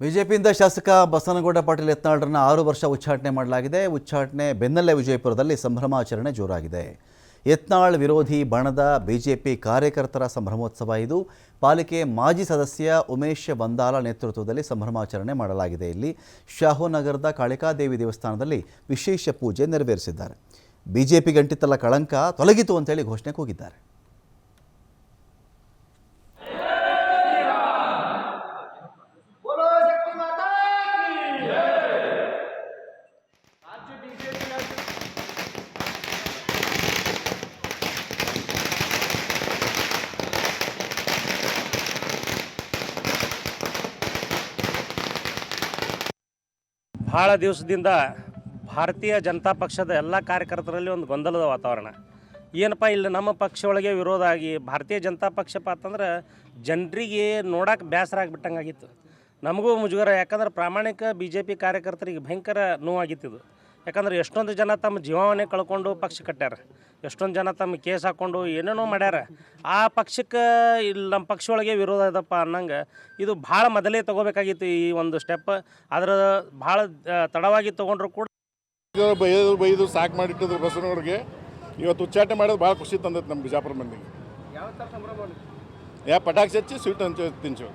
ಬಿಜೆಪಿಯಿಂದ ಶಾಸಕ ಬಸನಗೌಡ ಪಾಟೀಲ್ ಯತ್ನಾಳ್ರನ್ನ 6 ವರ್ಷ ಉಚ್ಚಾಟನೆ ಮಾಡಲಾಗಿದೆ. ಉಚ್ಚಾಟನೆ ಬೆನ್ನಲ್ಲೇ ವಿಜಯಪುರದಲ್ಲಿ ಸಂಭ್ರಮಾಚರಣೆ ಜೋರಾಗಿದೆ. ಯತ್ನಾಳ್ ವಿರೋಧಿ ಬಣದ ಬಿಜೆಪಿ ಕಾರ್ಯಕರ್ತರ ಸಂಭ್ರಮೋತ್ಸವ ಇದು. ಪಾಲಿಕೆ ಮಾಜಿ ಸದಸ್ಯ ಉಮೇಶ್ ಬಂದಾಲ ನೇತೃತ್ವದಲ್ಲಿ ಸಂಭ್ರಮಾಚರಣೆ ಮಾಡಲಾಗಿದೆ. ಇಲ್ಲಿ ಶಾಹುನಗರದ ಕಾಳಿಕಾದೇವಿ ದೇವಸ್ಥಾನದಲ್ಲಿ ವಿಶೇಷ ಪೂಜೆ ನೆರವೇರಿಸಿದ್ದಾರೆ. ಬಿಜೆಪಿ ಗಂಟಿತ್ತಲ ಕಳಂಕ ತೊಲಗಿತು ಅಂತೇಳಿ ಘೋಷಣೆ ಕೂಗಿದ್ದಾರೆ. ಭಾಳ ದಿವಸದಿಂದ ಭಾರತೀಯ ಜನತಾ ಪಕ್ಷದ ಎಲ್ಲ ಕಾರ್ಯಕರ್ತರಲ್ಲಿ ಒಂದು ಗೊಂದಲದ ವಾತಾವರಣ. ಏನಪ್ಪ ಇಲ್ಲಿ ನಮ್ಮ ಪಕ್ಷ ಒಳಗೆ ವಿರೋಧ ಆಗಿ ಭಾರತೀಯ ಜನತಾ ಪಕ್ಷಪ್ಪ ಅಂತಂದ್ರೆ ಜನರಿಗೆ ನೋಡೋಕೆ ಬೇಸರ ಆಗಿಬಿಟ್ಟಂಗಾಗಿತ್ತು. ನಮಗೂ ಮುಜುಗರ, ಯಾಕಂದ್ರೆ ಪ್ರಾಮಾಣಿಕ ಬಿ ಜೆ ಪಿ ಕಾರ್ಯಕರ್ತರಿಗೆ ಭಯಂಕರ ನೋವಾಗಿತ್ತಿದ್ದು. ಯಾಕಂದ್ರೆ ಎಷ್ಟೊಂದು ಜನ ತಮ್ಮ ಜೀವವನ್ನೇ ಕಳ್ಕೊಂಡು ಪಕ್ಷ ಕಟ್ಟ್ಯಾರ, ಎಷ್ಟೊಂದು ಜನ ತಮ್ಮ ಕೇಸ್ ಹಾಕ್ಕೊಂಡು ಏನೇನೋ ಮಾಡ್ಯಾರ. ಆ ಪಕ್ಷಕ್ಕೆ ಇಲ್ಲಿ ನಮ್ಮ ಪಕ್ಷ ಒಳಗೆ ವಿರೋಧ ಇದಪ್ಪ ಅನ್ನಂಗೆ ಇದು ಭಾಳ ಮೊದಲೇ ತೊಗೋಬೇಕಾಗಿತ್ತು ಈ ಒಂದು ಸ್ಟೆಪ್. ಅದರ ಭಾಳ ತಡವಾಗಿ ತೊಗೊಂಡ್ರು ಕೂಡ ಬೈದು ಸಾಕು ಮಾಡಿಟ್ಟಿದ್ರು ಬಸವನವ್ರಿಗೆ. ಇವತ್ತು ಉಚ್ಚಾಟನೆ ಮಾಡೋದು ಭಾಳ ಖುಷಿ ತಂದೈತೆ ನಮ್ಮ ಬಿಜಾಪುರ ಮಂದಿಗೆ. ಪಟಾಕಿ ಹಚ್ಚಿ ಸ್ವೀಟ್ ತಿನ್ಸು.